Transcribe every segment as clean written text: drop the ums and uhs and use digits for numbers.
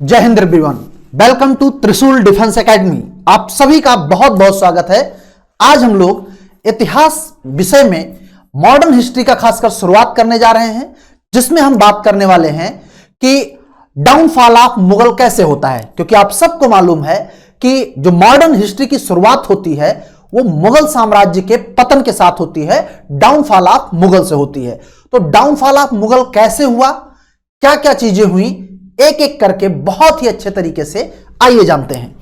जय Hind everyone, welcome to त्रिशूल defence academy. आप सभी का बहुत बहुत स्वागत है। आज हम लोग इतिहास विषय में मॉडर्न हिस्ट्री का खासकर शुरुआत करने जा रहे हैं, जिसमें हम बात करने वाले हैं कि डाउनफॉल ऑफ मुगल कैसे होता है। क्योंकि आप सबको मालूम है कि जो मॉडर्न हिस्ट्री की शुरुआत होती है वो मुगल साम्राज्य के पतन के साथ होती है, डाउनफॉल ऑफ मुगल से होती है। तो डाउनफॉल ऑफ मुगल कैसे हुआ, क्या क्या चीजें हुई, एक एक करके बहुत ही अच्छे तरीके से आइए जानते हैं।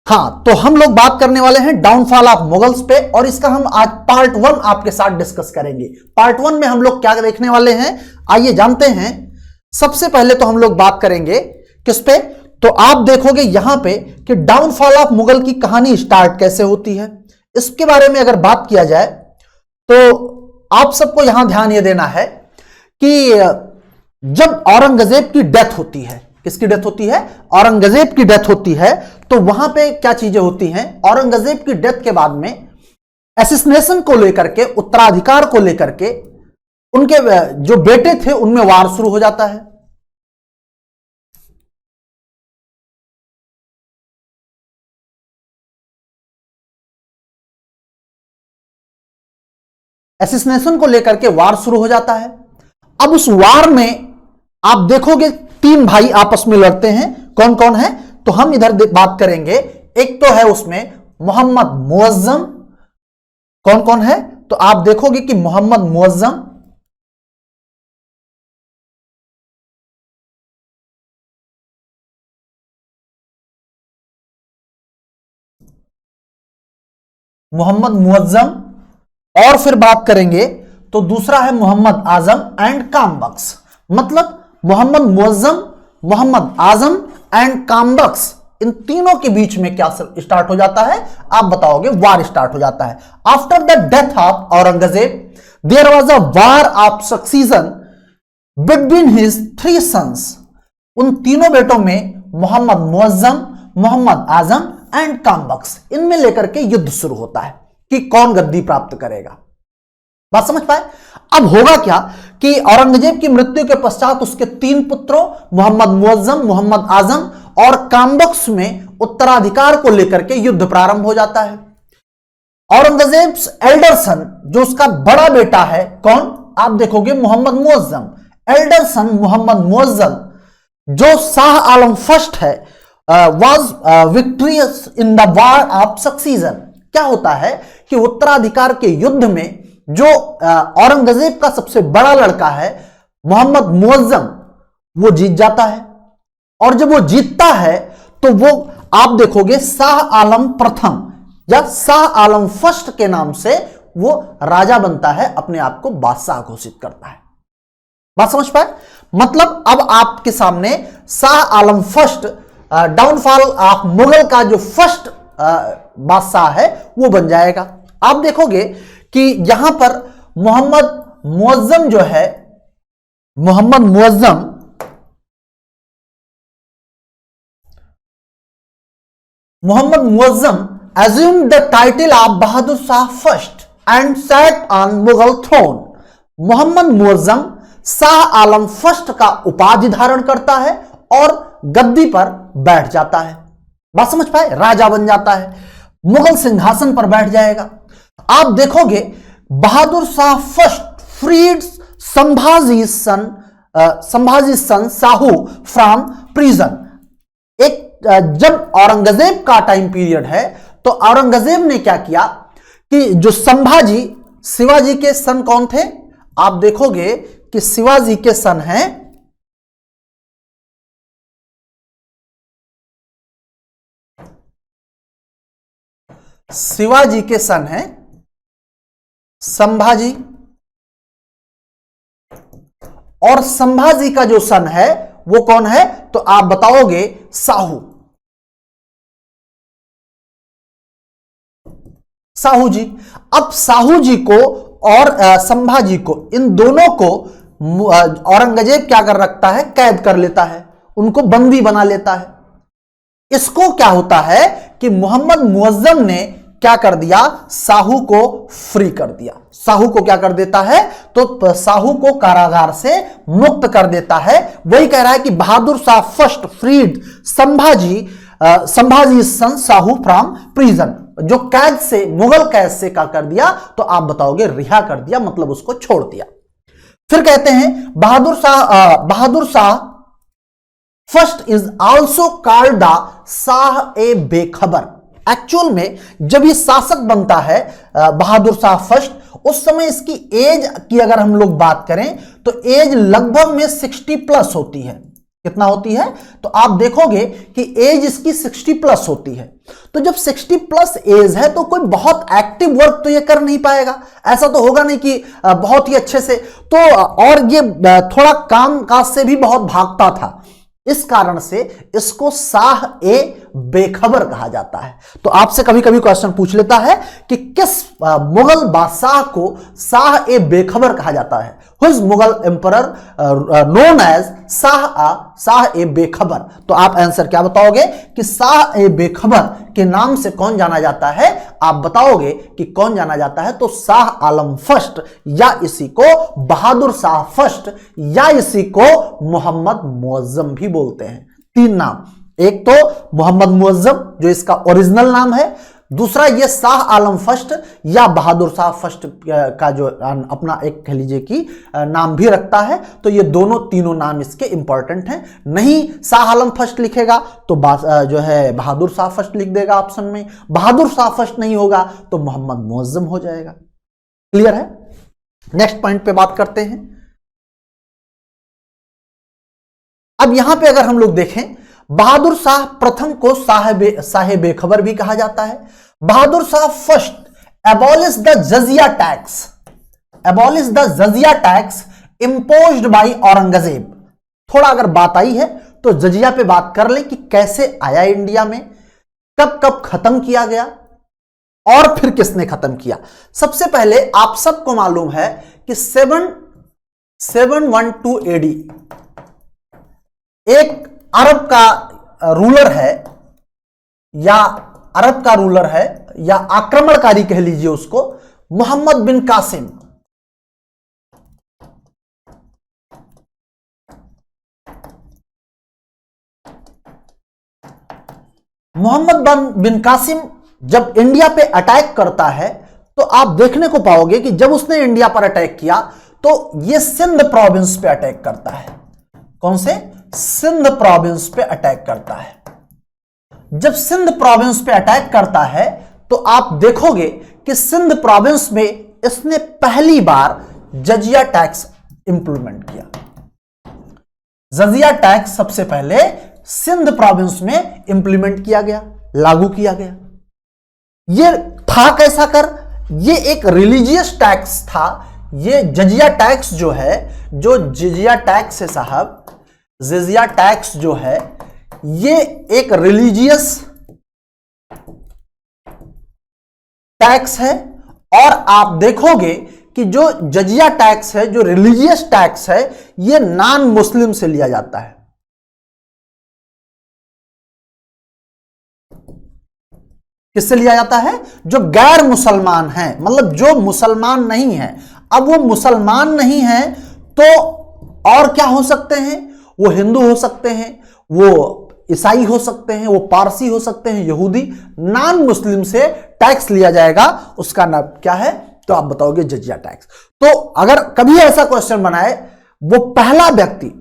हां, तो हम लोग बात करने वाले हैं डाउनफॉल ऑफ मुगल्स पे, और इसका हम आज पार्ट 1 आपके साथ डिस्कस करेंगे। पार्ट 1 में हम लोग क्या देखने वाले हैं, आइए जानते हैं। सबसे पहले तो हम लोग बात करेंगे किस पे, तो आप देखोगे यहां पे कि डाउनफॉल ऑफ मुगल की कहानी स्टार्ट कैसे होती है। इसके बारे में अगर बात किया जाए तो आप सबको यहां ध्यान यह देना है कि जब औरंगजेब की डेथ होती है, किसकी डेथ होती है, औरंगजेब की डेथ होती है, तो वहां पे क्या चीजें होती हैं। औरंगजेब की डेथ के बाद में एसिसिनेशन को लेकर के, उत्तराधिकार को लेकर के उनके जो बेटे थे उनमें वार शुरू हो जाता है। एसिसिनेशन को लेकर के वार शुरू हो जाता है। अब उस वार में आप देखोगे 3 भाई आपस में लड़ते हैं। कौन कौन है, तो हम इधर बात करेंगे। एक तो है उसमें मोहम्मद मुअज्जम। कौन कौन है, तो आप देखोगे कि मोहम्मद मुअज्जम, मोहम्मद मुअज्जम, और फिर बात करेंगे तो दूसरा है मोहम्मद आजम एंड कामबख्श। मतलब मोहम्मद मुअज्जम, मोहम्मद आजम एंड कामबख्श, इन तीनों के बीच में क्या स्टार्ट हो जाता है, आप बताओगे, वार स्टार्ट हो जाता है। After the death of Aurangzeb there was a war of succession between his 3 sons. उन तीनों बेटों में मोहम्मद मुअज्जम, मोहम्मद आजम एंड कामबख्श, इनमें लेकर के युद्ध शुरू होता है कि कौन गद्दी प्राप्त करेगा। बात समझ पाए। अब होगा क्या कि औरंगजेब की मृत्यु के पश्चात उसके 3 पुत्रों मोहम्मद मुअज्जम, मोहम्मद आजम और कामबख्श में उत्तराधिकार को लेकर के युद्ध प्रारंभ हो जाता है। औरंगजेब एल्डर सन, जो उसका बड़ा बेटा है, कौन, आप देखोगे मोहम्मद मुअज्जम। एल्डर सन मोहम्मद मुअज्जम, जो शाह आलम फर्स्ट है, was victorious in the war of succession. क्या होता है कि उत्तराधिकार के युद्ध में जो औरंगजेब का सबसे बड़ा लड़का है मोहम्मद मुअज्जम, वो जीत जाता है। और जब वो जीतता है तो वो आप देखोगे शाह आलम प्रथम या शाह आलम फर्स्ट के नाम से वो राजा बनता है, अपने आप को बादशाह घोषित करता है। बात समझ पाए। मतलब अब आपके सामने Shah Alam first, downfall of Mughal का जो फर्स्ट बादशाह है वो बन जाएगा। आप देखोगे कि यहां पर मोहम्मद मुअज्जम जो है, Mohammad Muazzam assumed the title of Bahadur Shah first and sat on Mughal throne. Mohammad Muazzam Shah Alam first का उपाधि धारण करता है और गद्दी पर बैठ जाता है। बात समझ पाए, राजा बन जाता है, मुगल सिंहासन पर बैठ जाएगा। आप देखोगे Bahadur Shah first freed Sambhaji son Sahu from prison. एक जब औरंगजेब का टाइम पीरियड है तो औरंगजेब ने क्या किया कि जो संभाजी, शिवाजी के सन कौन थे, आप देखोगे कि शिवाजी के सन हैं शिवाजी के सन हैं संभाजी, और संभाजी का जो सन है वो कौन है, तो आप बताओगे साहू, साहू जी। अब साहू जी को और संभाजी को, इन दोनों को औरंगजेब क्या कर रखता है, कैद कर लेता है, उनको बंदी बना लेता है। इसको क्या होता है कि मोहम्मद मुअज्जम ने क्या कर दिया, साहू को फ्री कर दिया। साहू को क्या कर देता है, तो साहू को कारागार से मुक्त कर देता है। वही कह रहा है कि Bahadur Shah first freed Sambhaji son Sahu from prison. जो कैद से, मुगल कैद से क्या कर दिया, तो आप बताओगे रिहा कर दिया, मतलब उसको छोड़ दिया। फिर कहते हैं Bahadur Shah first is also called the Shah ए बेखबर। एक्चुअल में जब ये शासक बनता है बहादुर शाह फर्स्ट, उस समय इसकी एज की अगर हम लोग बात करें तो एज लगभग में 60 प्लस होती है। कितना होती है, तो आप देखोगे कि एज इसकी 60 प्लस होती है। तो जब 60 प्लस एज है तो कोई बहुत एक्टिव वर्क तो ये कर नहीं पाएगा, ऐसा तो होगा नहीं कि बहुत ही अच्छे से, तो और ये थोड़ा काम काज से भी बहुत भागता था। इस कारण से इसको शाह ए बेखबर कहा जाता है। तो आपसे कभी कभी क्वेश्चन पूछ लेता है कि किस मुगल बादशाह को शाह ए बेखबर कहा जाता है। Who Mughal emperor known as Shah ए बेखबर। तो आप आंसर क्या बताओगे कि शाह ए बेखबर के नाम से कौन जाना जाता है, आप बताओगे कि कौन जाना जाता है, तो शाह आलम फर्स्ट, या इसी को बहादुर शाह फर्स्ट, या इसी को मोहम्मद मुअज्जम भी बोलते हैं। तीन नाम, एक तो मोहम्मद मुअज्जम जो इसका ओरिजिनल नाम है, दूसरा ये शाह आलम फर्स्ट या बहादुर शाह फर्स्ट का जो अपना एक कह लीजिए कि नाम भी रखता है। तो ये दोनों तीनों नाम इसके इंपॉर्टेंट हैं। नहीं शाह आलम फर्स्ट लिखेगा तो जो है बहादुर शाह फर्स्ट लिख देगा ऑप्शन में, बहादुर शाह फर्स्ट नहीं होगा तो मोहम्मद मुअज्जम हो जाएगा। क्लियर है। नेक्स्ट पॉइंट पे बात करते हैं। अब यहां पे अगर हम लोग देखें, बहादुर शाह प्रथम को शाह बेखबर भी कहा जाता है। Bahadur Shah first abolish the jizya tax imposed by Aurangzeb. थोड़ा अगर बात आई है तो जजिया पे बात कर ले कि कैसे आया इंडिया में, कब कब खत्म किया गया और फिर किसने खत्म किया। सबसे पहले आप सबको मालूम है कि 712 एडी एक अरब का रूलर है या आक्रमणकारी कह लीजिए उसको, मोहम्मद बिन कासिम। मोहम्मद बिन कासिम जब इंडिया पे अटैक करता है तो आप देखने को पाओगे कि जब उसने इंडिया पर अटैक किया तो ये सिंध प्रोविंस पे अटैक करता है। कौन से? सिंध प्रोविंस पे अटैक करता है। जब सिंध प्रोविंस पे अटैक करता है तो आप देखोगे कि सिंध प्रोविंस में इसने पहली बार जजिया टैक्स इंप्लीमेंट किया। जजिया टैक्स सबसे पहले सिंध प्रोविंस में इंप्लीमेंट किया गया, लागू किया गया। ये था कैसा कर, ये एक रिलीजियस टैक्स था। ये जजिया टैक्स जो है, जो जजिया टैक्स है साहब, जजिया टैक्स जो है ये एक रिलीजियस टैक्स है। और आप देखोगे कि जो जजिया टैक्स है, जो रिलीजियस टैक्स है, ये नॉन मुस्लिम से लिया जाता है। किससे लिया जाता है? जो गैर मुसलमान हैं, मतलब जो मुसलमान नहीं है। अब वो मुसलमान नहीं है तो और क्या हो सकते हैं? वो हिंदू हो सकते हैं, वो ईसाई हो सकते हैं, वो पारसी हो सकते हैं, यहूदी। नॉन मुस्लिम से टैक्स लिया जाएगा, उसका नाम क्या है? तो आप बताओगे जजिया टैक्स। तो अगर कभी ऐसा क्वेश्चन बनाए, वो पहला व्यक्ति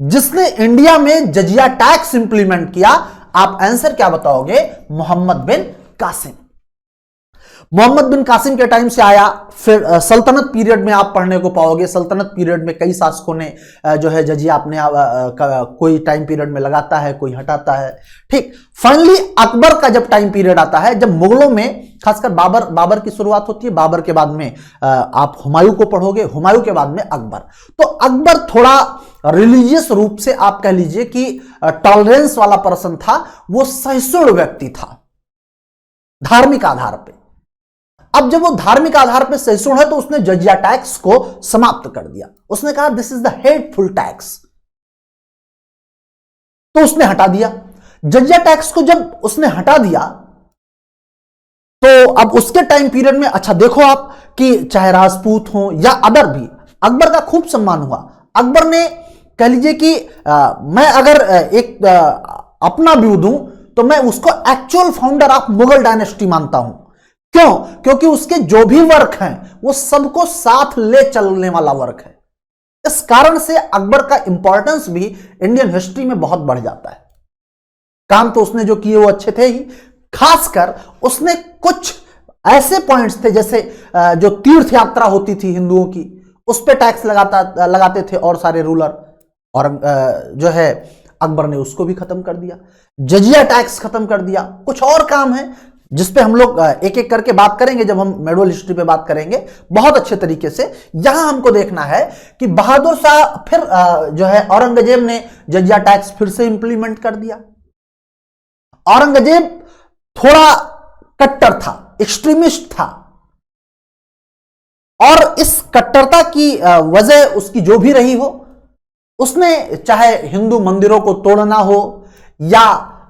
जिसने इंडिया में जजिया टैक्स इंप्लीमेंट किया, आप आंसर क्या बताओगे? मोहम्मद बिन कासिम। मोहम्मद बिन कासिम के टाइम से आया। फिर सल्तनत पीरियड में आप पढ़ने को पाओगे, सल्तनत पीरियड में कई शासकों ने जो है जजिया अपने कोई टाइम पीरियड में लगाता है, कोई हटाता है। ठीक, फाइनली अकबर का जब टाइम पीरियड आता है, जब मुगलों में खासकर बाबर की शुरुआत होती है, बाबर के बाद में आप हुमायूं को पढ़ोगे, हुमायूं के बाद में अकबर। तो अकबर थोड़ा रिलीजियस रूप से आप कह लीजिए कि टॉलरेंस वाला पर्सन था, वो सहिष्णु व्यक्ति था धार्मिक आधार पे। अब जब वो धार्मिक आधार पे सहिष्णु है तो उसने जजिया टैक्स को समाप्त कर दिया। उसने कहा this is the hateful tax, तो उसने हटा दिया। जजिया टैक्स को जब उसने हटा दिया तो अब उसके टाइम पीरियड में अच्छा देखो आप कि चाहे राजपूत हो या अदर भी, अकबर का खूब सम्मान हुआ। अकबर ने कह लीजिए कि मैं अगर एक अपना व्यू दूं तो मैं उसको actual founder of Mughal dynasty मानता हूं। क्यों? क्योंकि उसके जो भी वर्क हैं वो सबको साथ ले चलने वाला वर्क है। इस कारण से अकबर का इंपॉर्टेंस भी इंडियन हिस्ट्री में बहुत बढ़ जाता है। काम तो उसने जो किए वो अच्छे थे ही, खासकर उसने कुछ ऐसे पॉइंट्स थे जैसे जो तीर्थ यात्रा होती थी हिंदुओं की, उस पर टैक्स लगाते थे और सारे रूलर, और जो है अकबर ने उसको भी खत्म कर दिया। जजिया टैक्स खत्म कर दिया। कुछ और काम है जिसपे हम लोग एक एक करके बात करेंगे जब हम मेडोल हिस्ट्री पे बात करेंगे बहुत अच्छे तरीके से। यहां हमको देखना है कि बहादुर शाह फिर जो है औरंगजेब ने जजिया टैक्स फिर से इंप्लीमेंट कर दिया। औरंगजेब थोड़ा कट्टर था, एक्सट्रीमिस्ट था, और इस कट्टरता की वजह उसकी जो भी रही हो, उसने चाहे हिंदू मंदिरों को तोड़ना हो या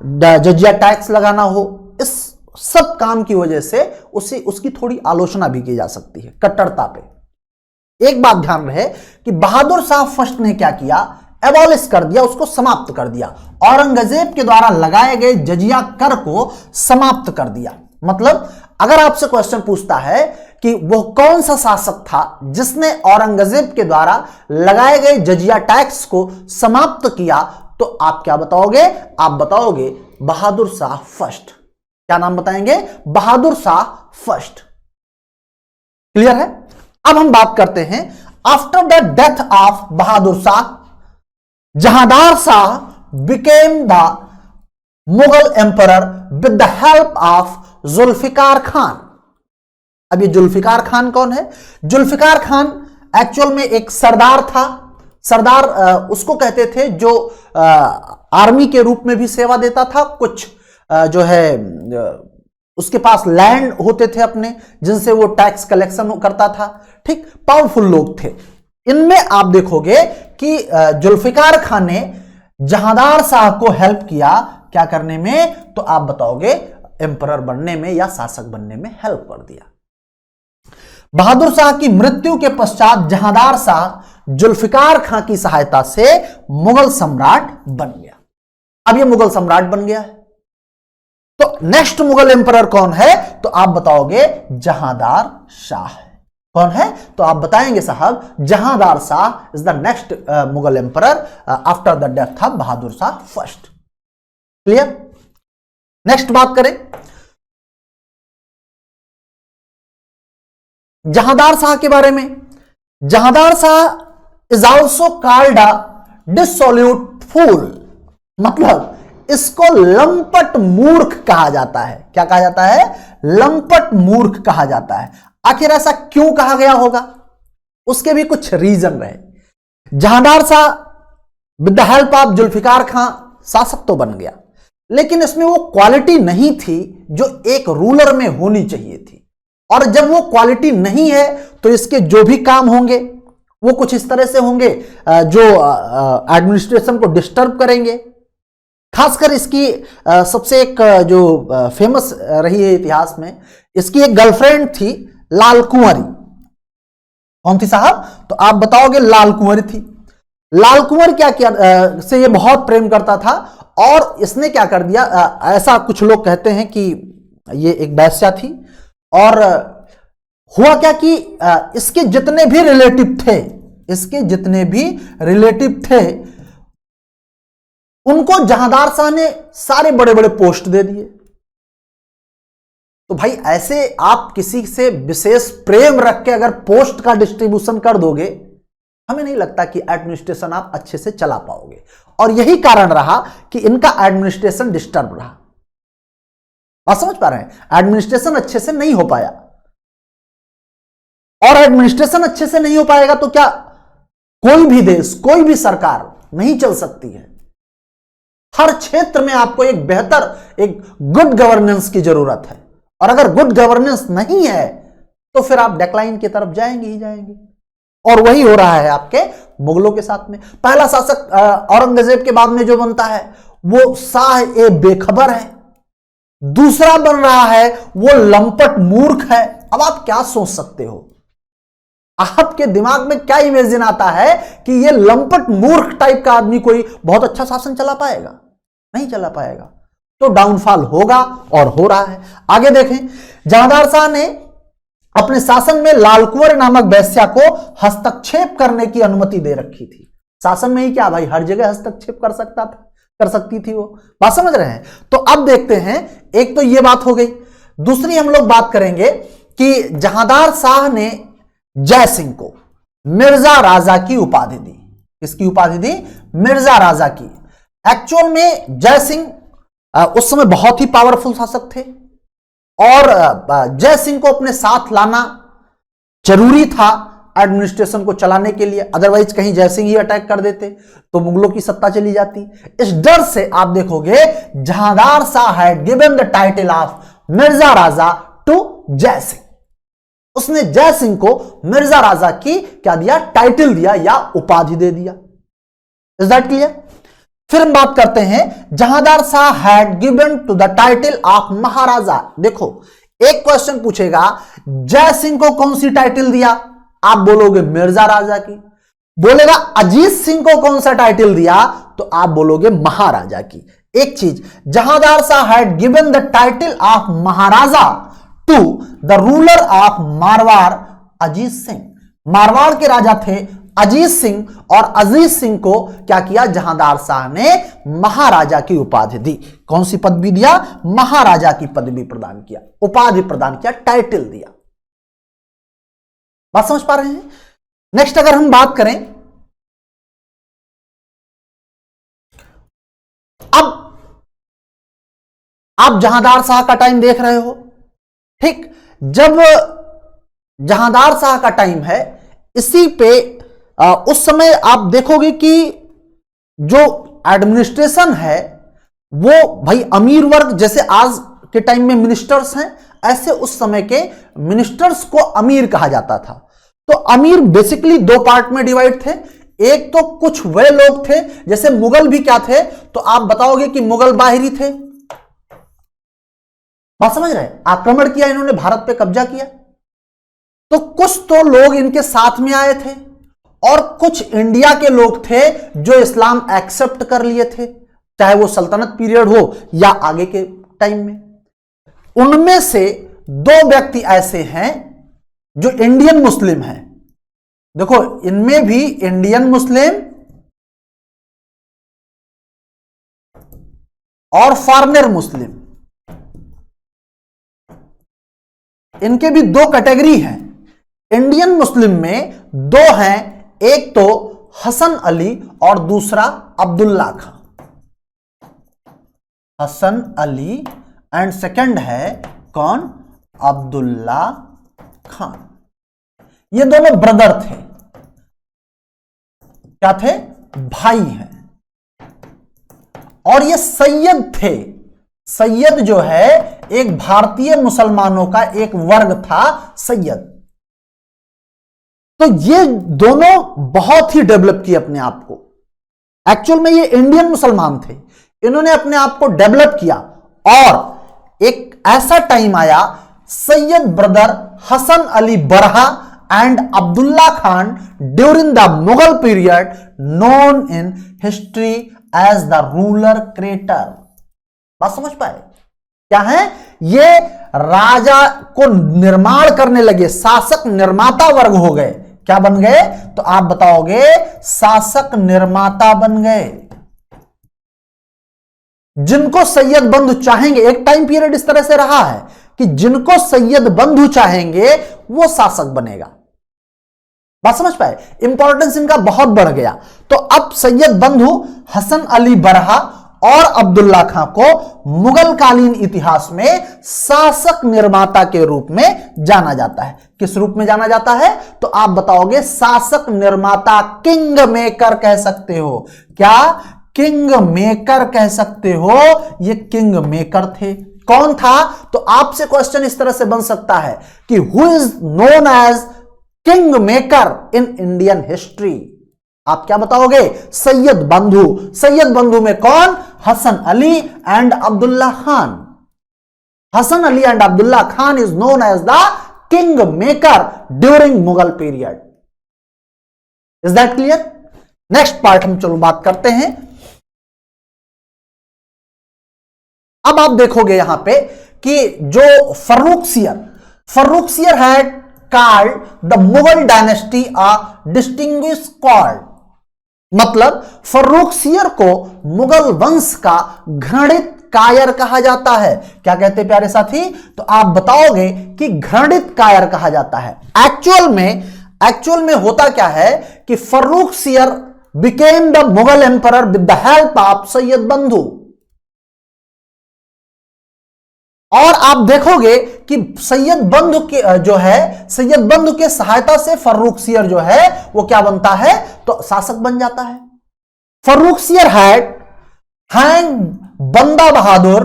जजिया टैक्स लगाना हो, इस सब काम की वजह से उसकी थोड़ी आलोचना भी की जा सकती है कट्टरता पे। एक बात ध्यान रहे कि बहादुर शाह फर्स्ट ने क्या किया, एबॉलिश कर दिया, उसको समाप्त कर दिया। औरंगजेब के द्वारा लगाए गए जजिया कर को समाप्त कर दिया। मतलब अगर आपसे क्वेश्चन पूछता है कि वो कौन सा शासक था जिसने औरंगजेब के द्वारा लगाए गए जजिया टैक्स को समाप्त किया, तो आप क्या बताओगे? आप बताओगे बहादुर शाह फर्स्ट। क्या नाम बताएंगे? बहादुर शाह फर्स्ट। क्लियर है? अब हम बात करते हैं after the death of Bahadur Shah, Jahandar Shah became the Mughal emperor with the help of Zulfikar Khan. अब ये जुल्फिकार खान कौन है? जुल्फिकार खान एक्चुअल में एक सरदार था। सरदार उसको कहते थे जो आर्मी के रूप में भी सेवा देता था। कुछ जो है उसके पास लैंड होते थे अपने, जिनसे वो टैक्स कलेक्शन करता था। ठीक, पावरफुल लोग थे। इनमें आप देखोगे कि जुल्फिकार खान ने जहांदार शाह को हेल्प किया क्या करने में, तो आप बताओगे एम्परर बनने में या शासक बनने में हेल्प कर दिया। बहादुर शाह की मृत्यु के पश्चात जहांदार शाह जुल्फिकार खां की सहायता से मुगल सम्राट बन गया। अब ये मुगल सम्राट बन गया है, तो नेक्स्ट मुगल एम्परर कौन है? तो आप बताओगे जहांदार शाह है। कौन है? तो आप बताएंगे साहब Jahandar Shah is the next Mughal emperor after the death of Bahadur Shah first. Clear? Next बात करें जहांदार शाह के बारे में। Jahandar Shah is also called a dissolute fool, मतलब इसको लंपट मूर्ख कहा जाता है। क्या कहा जाता है? लंपट मूर्ख कहा जाता है। आखिर ऐसा क्यों कहा गया होगा? उसके भी कुछ रीजन रहे। Jahandar Shah with the help of Zulfiqar Khan शासक तो बन गया, लेकिन इसमें वो क्वालिटी नहीं थी जो एक रूलर में होनी चाहिए थी। और जब वो क्वालिटी नहीं है तो इसके जो भी काम होंगे वो कुछ इस तरह से होंगे जो एडमिनिस्ट्रेशन को डिस्टर्ब करेंगे। खासकर इसकी सबसे एक जो फेमस रही है इतिहास में, इसकी एक गर्लफ्रेंड थी लाल कुंवरी। कौन थी साहब? तो आप बताओगे लाल कुंवरी थी। लाल कुंवर क्या किया से ये बहुत प्रेम करता था, और इसने क्या कर दिया, ऐसा कुछ लोग कहते हैं कि ये एक वेश्या थी। और हुआ क्या कि इसके जितने भी रिलेटिव थे उनको जहांदार शाह ने सारे बड़े बड़े पोस्ट दे दिए। तो भाई ऐसे आप किसी से विशेष प्रेम रख के अगर पोस्ट का डिस्ट्रीब्यूशन कर दोगे, हमें नहीं लगता कि एडमिनिस्ट्रेशन आप अच्छे से चला पाओगे। और यही कारण रहा कि इनका एडमिनिस्ट्रेशन डिस्टर्ब रहा। आप समझ पा रहे हैं? एडमिनिस्ट्रेशन अच्छे से नहीं हो पाया, और एडमिनिस्ट्रेशन अच्छे से नहीं हो पाएगा तो क्या कोई भी देश, कोई भी सरकार नहीं चल सकती है। हर क्षेत्र में आपको एक बेहतर, एक गुड गवर्नेंस की जरूरत है, और अगर गुड गवर्नेंस नहीं है तो फिर आप डिक्लाइन की तरफ जाएंगे ही जाएंगे। और वही हो रहा है आपके मुगलों के साथ में। पहला शासक औरंगजेब के बाद में जो बनता है वो शाह ए बेखबर है। दूसरा बन रहा है वो लंपट मूर्ख है। अब आप क्या सोच सकते हो, आपके दिमाग में क्या इमेजिन आता है कि ये लंपट मूर्ख टाइप का आदमी कोई बहुत अच्छा शासन चला पाएगा? नहीं चला पाएगा। तो डाउनफॉल होगा और हो रहा है। आगे देखें, जहांदार शाह ने अपने शासन में लाल कुंवर नामक वेश्या को हस्तक्षेप करने की अनुमति दे रखी थी। शासन में ही क्या भाई, हर जगह हस्तक्षेप कर सकती थी वो। बात समझ रहे हैं? तो अब देखते हैं, एक तो ये बात हो गई। दूसरी हम लोग बात करेंगे कि जहांदार शाह ने जय सिंह को मिर्जा राजा की उपाधि दी। किसकी उपाधि दी? मिर्जा राजा की। एक्चुअल में जय सिंह उस समय बहुत ही पावरफुल शासक थे और जय सिंह को अपने साथ लाना जरूरी था एडमिनिस्ट्रेशन को चलाने के लिए, अदरवाइज कहीं जय सिंह ही अटैक कर देते तो मुगलों की सत्ता चली जाती। इस डर से आप देखोगे Jahandar Shah had given the title of Mirza Raja to Jai Singh. उसने जय सिंह को मिर्जा राजा की क्या दिया? टाइटल दिया या उपाधि दे दिया। Is that clear? फिर हम बात करते हैं, Jahandar Shah had given to the title of Maharaja. देखो, एक क्वेश्चन पूछेगा जय सिंह को कौन सी टाइटल दिया? आप बोलोगे मिर्जा राजा की। बोलेगा अजीत सिंह को कौन सा टाइटल दिया? तो आप बोलोगे महाराजा की। एक चीज, Jahandar Shah had given the title of Maharaja to the ruler of Marwar Ajit Singh. Marwar के राजा थे अजीत सिंह और अजीत सिंह को क्या किया? जहांदार शाह ने महाराजा की उपाधि दी। कौन सी पदवी दिया? महाराजा की पदवी प्रदान किया, उपाधि प्रदान किया, टाइटल दिया। बात समझ पा रहे हैं? नेक्स्ट अगर हम बात करें, अब आप जहांदार शाह का टाइम देख रहे हो, ठीक? जब जहांदार शाह का टाइम है, इसी पे उस समय आप देखोगे कि जो एडमिनिस्ट्रेशन है वो भाई अमीर वर्ग, जैसे आज के टाइम में मिनिस्टर्स हैं, ऐसे उस समय के मिनिस्टर्स को अमीर कहा जाता था। तो अमीर बेसिकली दो पार्ट में डिवाइड थे। एक तो कुछ वे लोग थे, जैसे मुगल भी क्या थे, तो आप बताओगे कि मुगल बाहरी थे। बात समझ रहे हैं? आक्रमण किया इन्होंने, भारत पे कब्जा किया। तो कुछ तो लोग इनके साथ में आए थे और कुछ इंडिया के लोग थे जो इस्लाम एक्सेप्ट कर लिए थे, चाहे वो सल्तनत पीरियड हो या आगे के टाइम में। उनमें से दो व्यक्ति ऐसे हैं जो इंडियन मुस्लिम हैं। देखो, इनमें भी इंडियन मुस्लिम और फॉरेनर मुस्लिम, इनके भी दो कैटेगरी हैं। इंडियन मुस्लिम में दो हैं, एक तो हसन अली और दूसरा अब्दुल्ला खान। हसन अली एंड सेकंड है कौन? अब्दुल्ला खान। ये दोनों ब्रदर थे। क्या थे? भाई हैं। और ये सैयद थे। सैयद जो है एक भारतीय मुसलमानों का एक वर्ग था, सैयद। तो ये दोनों बहुत ही डेवलप किए अपने आप को। एक्चुअल में ये इंडियन मुसलमान थे, इन्होंने अपने आप को डेवलप किया और एक ऐसा टाइम आया, Syed brother Hasan Ali Barha and Abdullah Khan during the Mughal period known in history as the ruler creator. बात समझ पाए? क्या है? ये राजा को निर्माण करने लगे, शासक निर्माता वर्ग हो गए। क्या बन गए? तो आप बताओगे शासक निर्माता बन गए। जिनको सैयद बंधु चाहेंगे, एक टाइम पीरियड इस तरह से रहा है कि जिनको सैयद बंधु चाहेंगे वो शासक बनेगा। बात समझ पाए? इंपॉर्टेंस इनका बहुत बढ़ गया। तो अब सैयद बंधु हसन अली बरहा और अब्दुल्ला खां को मुगल कालीन इतिहास में शासक निर्माता के रूप में जाना जाता है। किस रूप में जाना जाता है? तो आप बताओगे शासक निर्माता, किंग मेकर कह सकते हो। क्या? किंग मेकर कह सकते हो। ये किंग मेकर थे। कौन था? तो आपसे क्वेश्चन इस तरह से बन सकता है कि who is known as king maker in Indian history? आप क्या बताओगे? सैयद बंधु। सैयद बंधु में कौन? Hasan Ali and Abdullah Khan. Hasan Ali and Abdullah Khan is known as the king maker during Mughal period. Is that clear? Next part हम चलो बात करते हैं। अब आप देखोगे यहां पे कि जो Farrukhsiyar had called the Mughal dynasty a distinguish called, मतलब फर्रुखसियर को मुगल वंश का घृणित कायर कहा जाता है। क्या कहते प्यारे साथी? तो आप बताओगे कि घृणित कायर कहा जाता है। एक्चुअल में होता क्या है कि Farrukhsiyar became the Mughal emperor with the help of Syed बंधु, और आप देखोगे कि सैयद बंधु के सहायता से फर्रुखसियर जो है वो क्या बनता है? तो शासक बन जाता है। फर्रुखसियर हैड हैंग बंदा बहादुर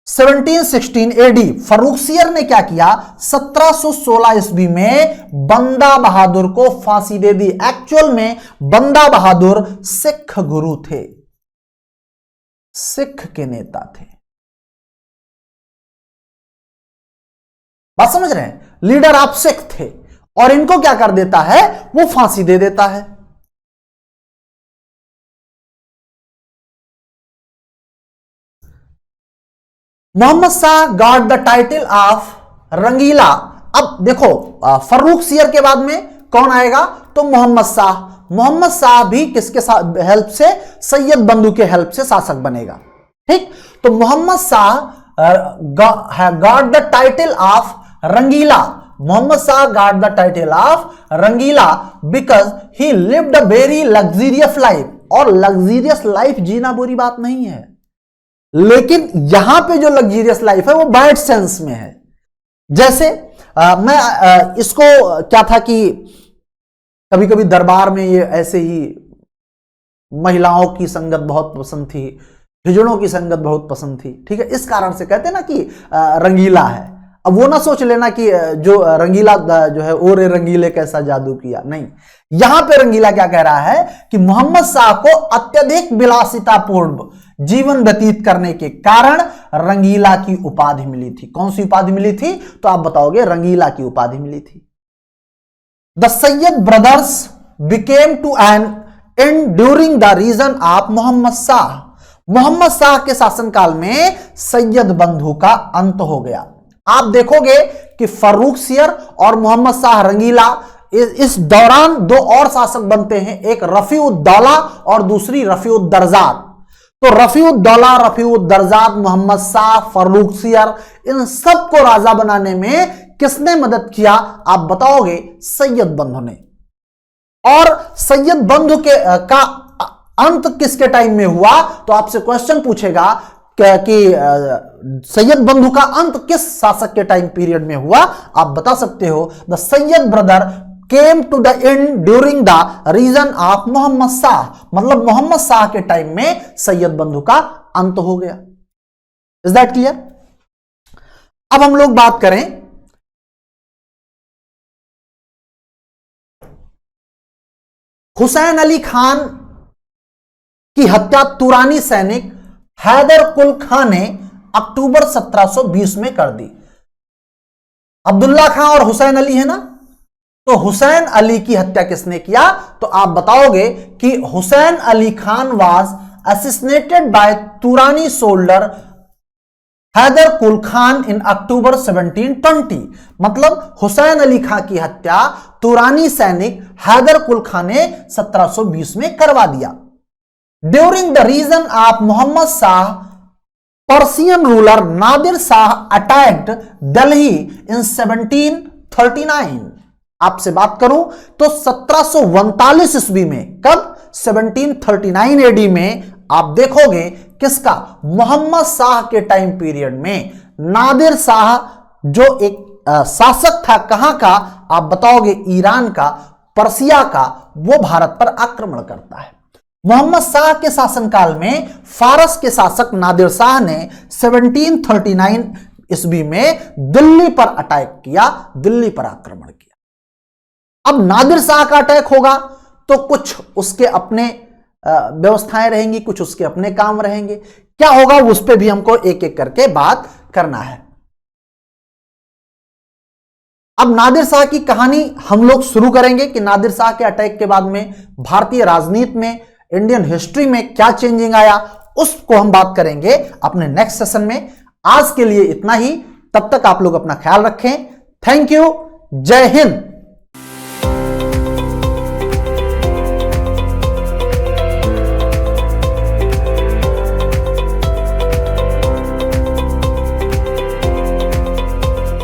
1716 एडी। फर्रुखसियर ने क्या किया? 1716 ईस्वी में बंदा बहादुर को फांसी दे दी। एक्चुअल में बंदा बहादुर सिख गुरु थे, सिख के नेता थे। बात समझ रहे हैं? लीडर ऑफ सिख थे, और इनको क्या कर देता है? वो फांसी दे देता है। Mohammad Shah got the title of Rangila. अब देखो फर्रुखसियर के बाद में कौन आएगा? तो मोहम्मद शाह भी किसके हेल्प से? सैयद बंधु के हेल्प से शासक बनेगा। ठीक, तो Mohammad Shah got the title of Rangila. Mohammad Shah got the title of Rangila because he lived a very luxurious life. और लग्जरियस लाइफ जीना बुरी बात नहीं है, लेकिन यहां पे जो लग्जरियस लाइफ है वो बैड सेंस में है। जैसे इसको क्या था कि कभी कभी दरबार में ये ऐसे ही महिलाओं की संगत बहुत पसंद थी, हिजड़ों की संगत बहुत पसंद थी। ठीक है, इस कारण से कहते हैं ना कि रंगीला है। अब वो ना सोच लेना कि जो रंगीला जो है ओरे रंगीले कैसा जादू किया, नहीं। यहां पे रंगीला क्या कह रहा है कि मोहम्मद शाह को अत्यधिक विलासितापूर्ण जीवन व्यतीत करने के कारण रंगीला की उपाधि मिली थी। कौन सी उपाधि मिली थी? तो आप बताओगे रंगीला की उपाधि मिली थी। The Sayyid brothers became to an end during the reason of Mohammad Shah. Mohammad Shah के शासनकाल में सैयद बंधु का अंत हो गया। आप देखोगे कि फर्रुखसियर और मोहम्मद शाह रंगीला, इस दौरान दो और शासक बनते हैं, एक रफीउद्दौला और दूसरी रफीउद्दरजात। तो रफीउद्दौला, रफीउद्दरजात, मोहम्मद शाह, फर्रुखसियर, इन सबको राजा बनाने में किसने मदद किया? आप बताओगे सैयद बंधु ने। और सैयद बंधु का अंत किसके टाइम में हुआ? तो आपसे क्वेश्चन पूछेगा कि सैयद बंधु का अंत किस शासक के टाइम पीरियड में हुआ? आप बता सकते हो the Sayyid brother came to the end during the reason of Mohammad Shah, मतलब मोहम्मद शाह के टाइम में सैयद बंधु का अंत हो गया। Is that clear? अब हम लोग बात करें हुसैन अली खान की हत्या तुरानी सैनिक हैदर कुल खान ने अक्टूबर 1720 में कर दी। अब्दुल्ला खान और हुसैन अली है ना, तो हुसैन अली की हत्या किसने किया? तो आप बताओगे कि Hussain Ali Khan was assassinated by Turani soldier Haider Quli Khan इन अक्टूबर 1720। मतलब हुसैन अली खान की हत्या तुरानी सैनिक हैदर कुल खान ने 1720 में करवा दिया। During the reason of Mohammad Shah, Persian ruler Nadir Shah attacked Delhi in 1739। आपसे बात करूं तो 1739 ईस्वी में, कब? 1739 एडी में आप देखोगे किसका? मोहम्मद शाह के टाइम पीरियड में नादिर शाह जो एक शासक था, कहां का? आप बताओगे ईरान का, पर्सिया का, वो भारत पर आक्रमण करता है। मोहम्मद शाह के शासनकाल में फारस के शासक नादिर शाह ने 1739 ईस्वी में दिल्ली पर अटैक किया, दिल्ली पर आक्रमण किया। अब नादिर शाह का अटैक होगा तो कुछ उसके अपने व्यवस्थाएं रहेंगी, कुछ उसके अपने काम रहेंगे। क्या होगा उस पर भी हमको एक एक करके बात करना है। अब नादिर शाह की कहानी हम लोग शुरू करेंगे कि नादिर शाह के अटैक के बाद में भारतीय राजनीति में, इंडियन हिस्ट्री में क्या चेंजिंग आया, उसको हम बात करेंगे अपने नेक्स्ट सेशन में। आज के लिए इतना ही, तब तक आप लोग अपना ख्याल रखें। थैंक यू, जय हिंद।